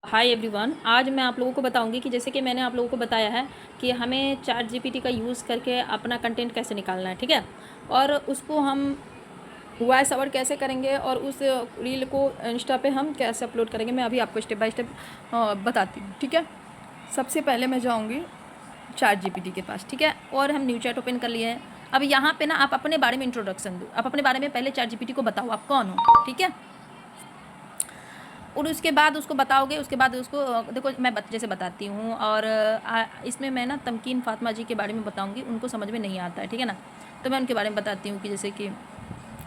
Hi everyone. आज मैं आप लोगों को बताऊंगी कि जैसे कि मैंने आप लोगों को बताया है कि हमें चैट जीपीटी का यूज़ करके अपना कंटेंट कैसे निकालना है, ठीक है। और उसको हम वॉइस ओवर कैसे करेंगे और उस रील को इंस्टा पे हम कैसे अपलोड करेंगे, मैं अभी आपको स्टेप बाय स्टेप बताती हूँ, ठीक है। सबसे पहले मैं जाऊँगी चैट जीपीटी के पास, ठीक है। और हम न्यू चैट ओपन कर लिए हैं। अब यहाँ पे ना आप अपने बारे में इंट्रोडक्शन दो, आप अपने बारे में पहले चैट जीपीटी को बताओ आप कौन हो, ठीक है। और उसके बाद उसको बताओगे, उसके बाद उसको देखो मैं जैसे बताती हूँ। और इसमें मैं ना तमकीन फ़ातिमा जी के बारे में बताऊँगी, उनको समझ में नहीं आता है, ठीक है ना। तो मैं उनके बारे में बताती हूँ कि जैसे कि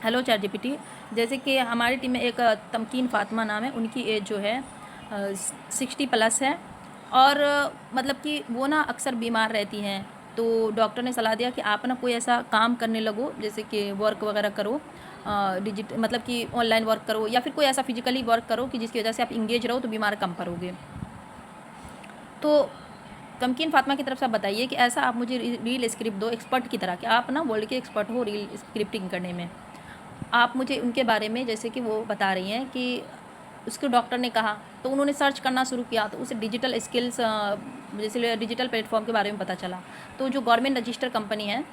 हेलो चैट जीपीटी, जैसे कि हमारी टीम में एक तमकीन फ़ातिमा नाम है, उनकी एज जो है 60+ है। और मतलब कि वो ना अक्सर बीमार रहती हैं। तो डॉक्टर ने सलाह दिया कि आप ना कोई ऐसा काम करने लगो, जैसे कि वर्क वगैरह करो, मतलब कि ऑनलाइन वर्क करो या फिर कोई ऐसा फिजिकली वर्क करो कि जिसकी वजह से आप इंगेज रहो तो बीमार कम पड़ोगे। तो तमकीन फ़ातिमा की तरफ से आप बताइए कि ऐसा आप मुझे रील स्क्रिप्ट दो एक्सपर्ट की तरह, कि आप ना वर्ल्ड के एक्सपर्ट हो रील स्क्रिप्टिंग करने में। आप मुझे उनके बारे में, जैसे कि वो बता रही हैं कि उसके डॉक्टर ने कहा, तो उन्होंने सर्च करना शुरू किया तो उसे डिजिटल स्किल्स, जैसे डिजिटल प्लेटफॉर्म के बारे में पता चला। तो जो गवर्नमेंट रजिस्टर कंपनी है,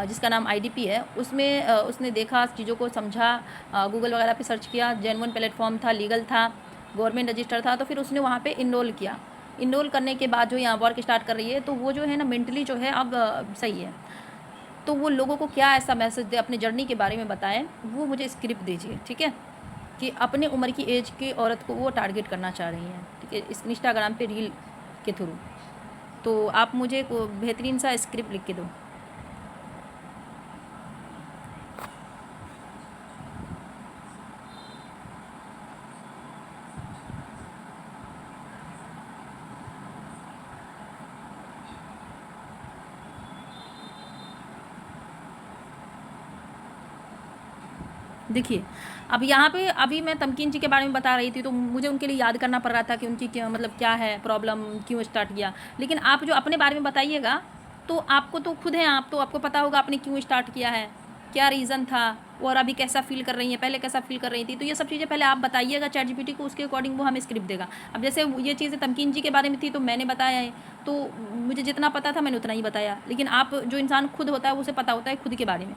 जिसका नाम आईडीपी है, उसमें उसने देखा, चीज़ों को समझा, गूगल वगैरह पे सर्च किया, जेन्युइन प्लेटफॉर्म था, लीगल था, गवर्नमेंट रजिस्टर था। तो फिर उसने वहाँ पे इनरोल किया। इनरोल करने के बाद जो यहाँ वर्क स्टार्ट कर रही है, तो वो जो है ना मेंटली जो है अब सही है। तो वो लोगों को क्या ऐसा मैसेज दे, अपनी जर्नी के बारे में बताएं, वो मुझे स्क्रिप्ट दीजिए, ठीक है। कि अपने उम्र की एज की औरत को वो टारगेट करना चाह रही हैं, ठीक है, इस इंस्टाग्राम पे रील के थ्रू। तो आप मुझे को बेहतरीन सा स्क्रिप्ट लिख के दो। देखिए, अब यहाँ पे अभी मैं तमकीन जी के बारे में बता रही थी, तो मुझे उनके लिए याद करना पड़ रहा था कि उनकी क्या मतलब क्या है प्रॉब्लम, क्यों स्टार्ट किया। लेकिन आप जो अपने बारे में बताइएगा, तो आपको तो खुद हैं आप, तो आपको पता होगा आपने क्यों स्टार्ट किया है, क्या रीज़न था, और अभी कैसा फ़ील कर रही हैं, पहले कैसा फ़ील कर रही थी। तो ये सब चीज़ें पहले आप बताइएगा चैट जीपीटी को, उसके अकॉर्डिंग वो हमें स्क्रिप्ट देगा। अब जैसे ये चीज़ें तमकीन जी के बारे में थी तो मैंने बताया है, तो मुझे जितना पता था मैंने उतना ही बताया। लेकिन आप जो इंसान खुद होता है उसे पता होता है खुद के बारे में।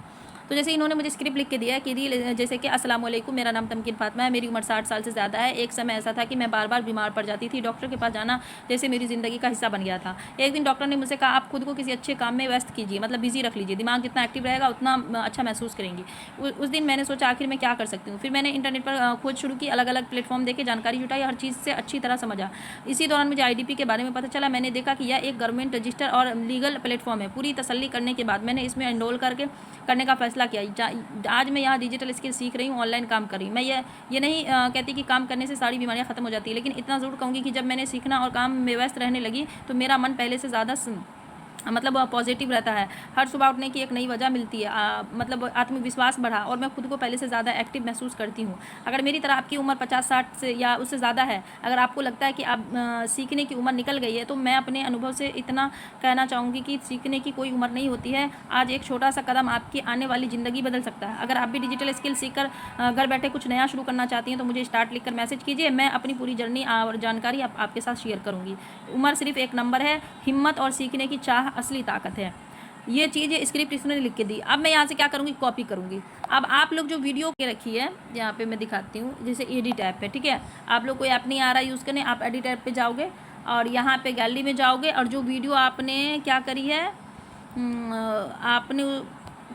तो जैसे इन्होंने मुझे स्क्रिप्ट लिख के दिया है कि रील, जैसे कि अस्सलाम वालेकुम, मेरा नाम तमकीन फ़ातिमा है, मेरी उम्र 60 साल से ज़्यादा है। एक समय ऐसा था कि मैं बार बार बीमार पड़ जाती थी, डॉक्टर के पास जाना जैसे मेरी ज़िंदगी का हिस्सा बन गया था। एक दिन डॉक्टर ने मुझसे कहा, आप खुद को किसी अच्छे काम में व्यस्त कीजिए, मतलब बिजी रख लीजिए, दिमाग जितना एक्टिव रहेगा उतना अच्छा महसूस करेंगी। उस दिन मैंने सोचा आखिर मैं क्या कर सकती हूँ। फिर मैंने इंटरनेट पर खोज शुरू की, अलग अलग प्लेटफॉर्म देखे, जानकारी जुटाई, हर चीज़ से अच्छी तरह समझा। इसी दौरान मुझे आईडीपी के बारे में पता चला। मैंने देखा कि यह एक गवर्नमेंट रजिस्टर और लीगल प्लेटफॉर्म है। पूरी तसल्ली करने के बाद मैंने इसमें एनरोल करने का फैसला किया। आज मैं यहाँ डिजिटल स्किल सीख रही हूँ, ऑनलाइन काम कर रही हूँ। मैं ये नहीं कहती कि काम करने से सारी बीमारियाँ ख़त्म हो जाती है, लेकिन इतना ज़रूर कहूँगी कि जब मैंने सीखना और काम में व्यस्त रहने लगी तो मेरा मन पहले से ज़्यादा मतलब पॉजिटिव रहता है। हर सुबह उठने की एक नई वजह मिलती है, मतलब आत्मविश्वास बढ़ा और मैं खुद को पहले से ज़्यादा एक्टिव महसूस करती हूँ। अगर मेरी तरह आपकी उम्र 50-60 से या उससे ज़्यादा है, अगर आपको लगता है कि आप सीखने की उम्र निकल गई है, तो मैं अपने अनुभव से इतना कहना चाहूँगी कि सीखने की कोई उम्र नहीं होती है। आज एक छोटा सा कदम आपकी आने वाली ज़िंदगी बदल सकता है। अगर आप भी डिजिटल स्किल सीखकर घर बैठे कुछ नया शुरू करना चाहती हैं तो मुझे स्टार्ट लिखकर मैसेज कीजिए। मैं अपनी पूरी जर्नी और जानकारी आपके साथ शेयर करूँगी। उम्र सिर्फ एक नंबर है, हिम्मत और सीखने की चाह असली ताकत है। ये चीज़ ये स्क्रिप्ट इसने लिख के दी। अब मैं यहाँ से क्या करूँगी, कॉपी करूँगी। अब आप लोग जो वीडियो के रखी है, यहाँ पे मैं दिखाती हूँ, जैसे एडिट ऐप है, ठीक है। आप लोग कोई ऐप नहीं आ रहा यूज़ करने, आप एडिट ऐप पे जाओगे और यहाँ पे गैलरी में जाओगे और जो वीडियो आपने क्या करी है, आपने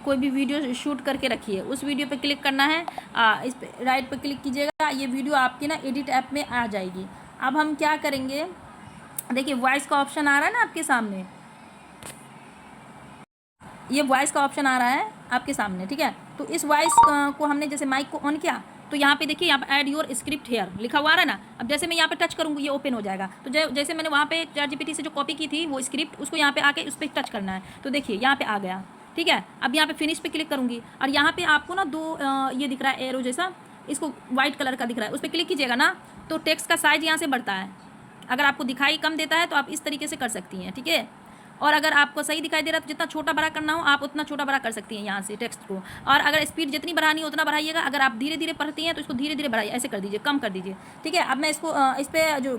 कोई भी वीडियो शूट करके रखी है, उस वीडियो पे क्लिक करना है। इस पे राइट पे क्लिक कीजिएगा, ये वीडियो आपकी ना एडिट ऐप में आ जाएगी। अब हम क्या करेंगे, देखिए वॉइस का ऑप्शन आ रहा है ना आपके सामने, ये वॉइस का ऑप्शन आ रहा है आपके सामने, ठीक है। तो इस वॉइस को हमने जैसे माइक को ऑन किया तो यहाँ पे देखिए, यहाँ पे ऐड योर स्क्रिप्ट हेयर लिखा हुआ आ रहा है ना। अब जैसे मैं यहाँ पे टच करूँगी ये ओपन हो जाएगा। तो जैसे मैंने वहाँ पे चैट जीपीटी से जो कॉपी की थी वो स्क्रिप्ट, उसको यहाँ पे आके उस पर टच करना है। तो देखिए यहाँ पे आ गया, ठीक है। अब यहाँ पे फिनिश पे क्लिक करूँगी और यहाँ पे आपको ना दो ये दिख रहा है एरो जैसा, इसको व्हाइट कलर का दिख रहा है, उस पर क्लिक कीजिएगा ना तो टेक्स्ट का साइज यहाँ से बढ़ता है। अगर आपको दिखाई कम देता है तो आप इस तरीके से कर सकती हैं, ठीक है। और अगर आपको सही दिखाई दे रहा है तो जितना छोटा बड़ा करना हो आप उतना छोटा बड़ा कर सकती हैं यहाँ से टेक्स्ट को। और अगर स्पीड जितनी बढ़ानी हो उतना बढ़ाइएगा। अगर आप धीरे धीरे पढ़ती हैं तो इसको धीरे धीरे बढ़ाइए, ऐसे कर दीजिए, कम कर दीजिए। ठीक है, अब मैं इसको इस पर जो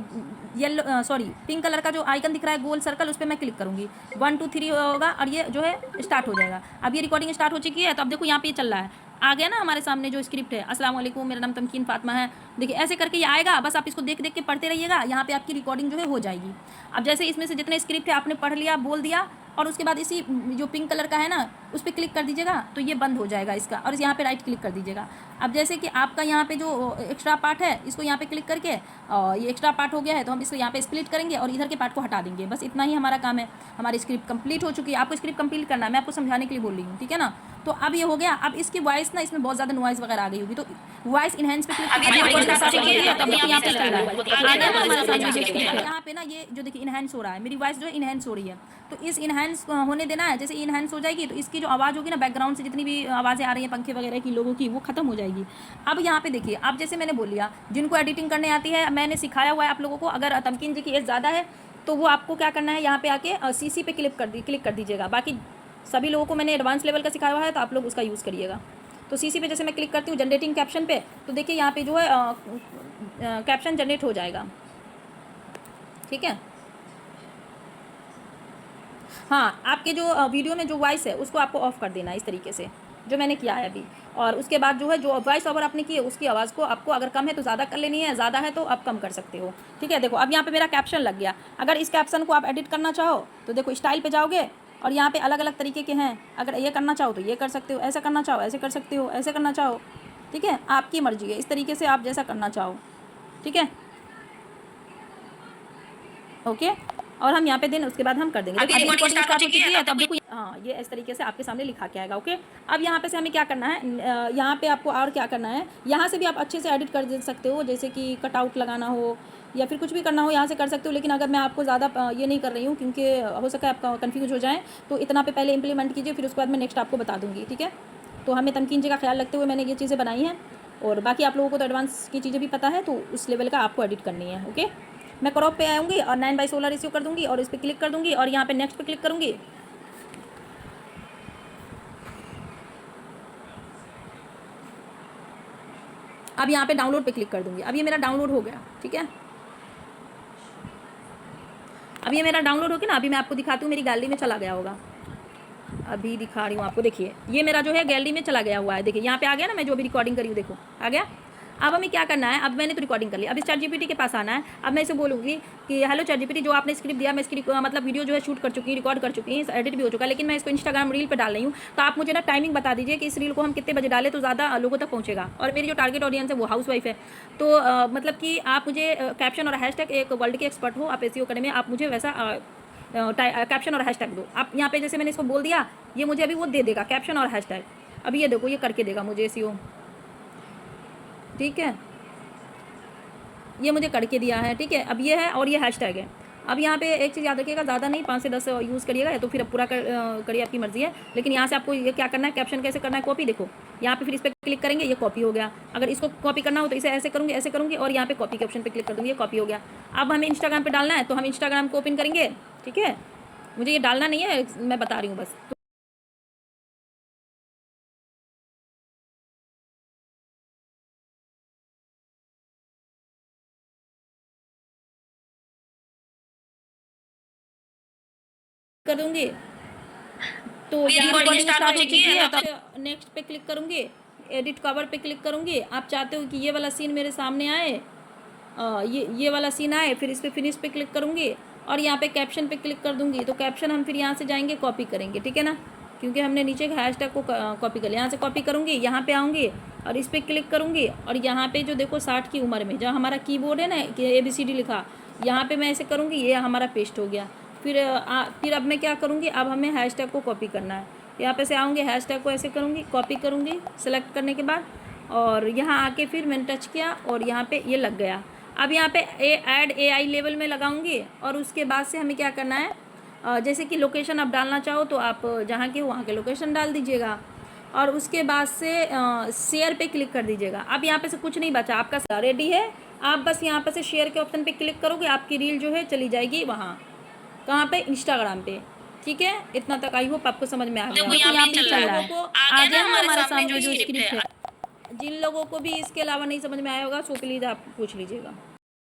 पिंक कलर का जो आइकन दिख रहा है गोल सर्कल, उस पर मैं क्लिक करूँगी। 1 2 3 होगा और ये जो है स्टार्ट हो जाएगा। अब ये रिकॉर्डिंग स्टार्ट हो चुकी है, तो अब देखो यहाँ पे ये चल रहा है, आ गया ना हमारे सामने जो स्क्रिप्ट है। अस्सलाम वालेकुम, मेरा नाम तमकीन फातिमा है। देखिए ऐसे करके ये आएगा, बस आप इसको देख देख के पढ़ते रहिएगा, यहाँ पे आपकी रिकॉर्डिंग जो है हो जाएगी। अब जैसे इसमें से जितने स्क्रिप्ट है आपने पढ़ लिया, बोल दिया, और उसके बाद इसी जो पिंक कलर का है ना उस पर क्लिक कर दीजिएगा तो ये बंद हो जाएगा इसका, और यहाँ पे राइट क्लिक कर दीजिएगा। अब जैसे कि आपका यहाँ पे जो एक्स्ट्रा पार्ट है इसको यहाँ पे क्लिक करके, और ये एक्स्ट्रा पार्ट हो गया है तो हम इसको यहाँ पे स्प्लिट करेंगे और इधर के पार्ट को हटा देंगे। बस इतना ही हमारा काम है। हमारी स्क्रिप्ट कंप्लीट हो चुकी है। आपको स्क्रिप्ट कंप्लीट करना है, मैं आपको समझाने के लिए बोल रही हूँ, ठीक है ना। तो अब ये हो गया। अब इसकी वॉइस ना, इसमें बहुत ज़्यादा नॉइज़ वगैरह आ गई होगी, तो वॉइस इनहेंस पे क्लिक यहाँ पे ना ये जो देखिए इनहेंस हो रहा है, मेरी वॉइस जो है इनहेंस हो रही है, तो इस इनहेंस होने देना है। जैसे इनहेंस हो जाएगी तो इसकी जो आवाज़ होगी ना बैकग्राउंड से जितनी भी आवाज़ें आ रही हैं पंखे वगैरह की लोगों की, वो खत्म हो जाएगी। अब यहाँ पे देखिए, अब जैसे मैंने बोल लिया, जिनको एडिटिंग करने आती है मैंने सिखाया हुआ है आप लोगों को। अगर तमकीन जी की एज ज़्यादा है तो वो आपको क्या करना है, यहाँ पे आके CC पे क्लिक कर दीजिएगा। बाकी सभी लोगों को मैंने एडवांस लेवल का सिखाया हुआ है, तो आप लोग उसका यूज़ करिएगा। तो CC पे जैसे मैं क्लिक करती हूँ जनरेटिंग कैप्शन पे, तो देखिए यहाँ पे जो है कैप्शन जनरेट हो जाएगा। ठीक है, हाँ, आपके जो वीडियो में जो वॉइस है उसको आपको ऑफ कर देना है इस तरीके से, जो मैंने किया है अभी। और उसके बाद जो है जो वॉइस ओवर आपने की है उसकी आवाज़ को आपको अगर कम है तो ज़्यादा कर लेनी है, ज़्यादा है तो आप कम कर सकते हो। ठीक है, देखो अब यहाँ पे मेरा कैप्शन लग गया। अगर इस कैप्शन को आप एडिट करना चाहो तो देखो स्टाइल पे जाओगे और यहाँ पे अलग अलग तरीके के हैं। अगर ये करना चाहो तो ये कर सकते हो, ऐसा करना चाहो ऐसे कर सकते हो, ऐसे करना चाहो। ठीक है, आपकी मर्जी है, इस तरीके से आप जैसा करना चाहो। ठीक है, ओके। और हम यहाँ पे देन उसके बाद हम कर देंगे। अभी रिकॉर्डिंग स्टार्ट हो चुकी है, तब देखो हाँ ये इस तरीके से आपके सामने लिखा के आएगा। ओके, अब यहाँ पे से हमें क्या करना है, यहाँ पे आपको और क्या करना है, यहाँ से भी आप अच्छे से एडिट कर दे सकते हो, जैसे कि कटआउट लगाना हो या फिर कुछ भी करना हो यहाँ से कर सकते हो। लेकिन अगर मैं आपको ज़्यादा ये नहीं कर रही हूँ क्योंकि हो सका है आपका कन्फ्यूज हो जाए, तो इतना पे पहले इंप्लीमेंट कीजिए, फिर उसके बाद मैं नेक्स्ट आपको बता दूँगी। ठीक है, तो हमें तमकीन जी का ख्याल रखते हुए मैंने ये चीज़ें बनाई हैं, और बाकी आप लोगों को तो एडवांस की चीज़ें भी पता है, तो उस लेवल का आपको एडिट करनी है। ओके, मैं क्रॉप पे आऊँगी और 9:16 रेशियो कर दूँगी और इस पर क्लिक कर दूँगी और यहाँ पे नेक्स्ट पे क्लिक करूँगी। अब यहाँ पे डाउनलोड पे क्लिक कर दूँगी। अब ये मेरा डाउनलोड हो गया। ठीक है, अब ये मेरा डाउनलोड हो गया ना। अभी मैं आपको दिखाती हूँ, मेरी गैलरी में चला गया होगा, अभी दिखा रही हूँ आपको। देखिए ये मेरा जो है गैलरी में चला गया हुआ है। देखिए यहाँ पे आ गया ना, मैं जो भी रिकॉर्डिंग करी हूँ देखो आ गया। अब हमें क्या करना है, अब मैंने तो रिकॉर्डिंग कर ली, अब इस ChatGPT के पास आना है। अब मैं इसे बोलूँगी कि हेलो ChatGPT, जो आपने स्क्रिप्ट दिया मैं इसकी मतलब वीडियो जो है शूट कर चुकी हूँ, रिकॉर्ड कर चुकी हूँ, एडिट भी हो चुका है, लेकिन मैं इसको इंस्टाग्राम रील पे डाल रही हूँ। तो आप मुझे ना टाइमिंग बता दीजिए कि इस रील को हम कितने बजे डालें तो ज़्यादा लोगों तक पहुँचेगा। और मेरी जो टारगेट ऑडियंस है वो हाउसवाइफ है, तो मतलब कि आप मुझे कैप्शन और हैशटैग, एक वर्ल्ड के एक्सपर्ट हो आप SEO करने में, आप मुझे वैसा कैप्शन और हैशटैग दो। आप यहाँ पे जैसे मैंने इसको बोल दिया, ये मुझे अभी वो दे देगा कैप्शन और हैशटैग। अभी ये देखो ये करके देगा मुझे SEO। ठीक है, ये मुझे करके दिया है। ठीक है, अब ये है और ये हैशटैग है। अब यहाँ पे एक चीज़ याद रखिएगा, ज़्यादा नहीं 5 से 10 यूज़ करिएगा, या तो फिर पूरा करिए, आपकी मर्जी है। लेकिन यहाँ से आपको ये क्या करना है, कैप्शन कैसे करना है, कॉपी। देखो यहाँ पे फिर इस पर क्लिक करेंगे, ये कॉपी हो गया। अगर इसको कॉपी करना हो तो इसे ऐसे करूँगी, ऐसे करूँगी, और यहाँ पे कॉपी के ऑप्शन पे क्लिक कर दूँगी, ये कॉपी हो गया। अब हमें इंस्टाग्राम पे डालना है तो हम इंस्टाग्राम को ओपन करेंगे। ठीक है, मुझे ये डालना नहीं है, मैं बता रही हूँ बस। कर दूँगी तो यहाँ रिकॉर्डिंग स्टार्ट हो चुकी है, तो नेक्स्ट पे क्लिक करूँगी, एडिट कवर पे क्लिक करूँगी। आप चाहते हो कि ये वाला सीन मेरे सामने आए, ये वाला सीन आए, फिर इस पर फिनिश पे क्लिक करूँगी और यहाँ पे कैप्शन पे क्लिक कर दूँगी। तो कैप्शन हम फिर यहाँ से जाएंगे कॉपी करेंगे। ठीक है ना, क्योंकि हमने नीचे के हैशटैग को कॉपी कर लिया। यहाँ से कॉपी करूँगी, यहाँ पे आऊँगी और इस पर क्लिक करूँगी, और यहाँ पे जो देखो 60 की उम्र में जहाँ हमारा कीबोर्ड है ना कि ABCD लिखा, यहाँ पे मैं ऐसे करूँगी, ये हमारा पेस्ट हो गया। फिर अब मैं क्या करूँगी, अब हमें हैशटैग को कॉपी करना है। यहाँ पे से आऊँगी, हैशटैग को ऐसे करूँगी, कॉपी करूँगी सेलेक्ट करने के बाद, और यहाँ आके फिर मैंने टच किया और यहाँ पे ये लग गया। अब यहाँ पे ऐड AI लेवल में लगाऊंगी, और उसके बाद से हमें क्या करना है, जैसे कि लोकेशन आप डालना चाहो तो आप जहाँ के हो वहाँ के लोकेशन डाल दीजिएगा, और उसके बाद से शेयर पे क्लिक कर दीजिएगा। अब यहाँ पे से कुछ नहीं बचा, आपका रेडी है। आप बस यहाँ पे से शेयर के ऑप्शन पे क्लिक करोगे, आपकी रील जो है चली जाएगी वहाँ, कहाँ पे, इंस्टाग्राम पे। ठीक है, इतना तक आई होप आपको समझ में आ गया। देखो देखो यहाँ यहाँ पे पे चल रहा लोगों है, को आ आ गया गया ना ना हमारे हमारे सामने सामने जो जो स्क्रिप्ट स्क्रिप्ट है। है। जिन लोगों को भी इसके अलावा नहीं समझ में आया होगा सो प्लीज़ आप पूछ लीजिएगा।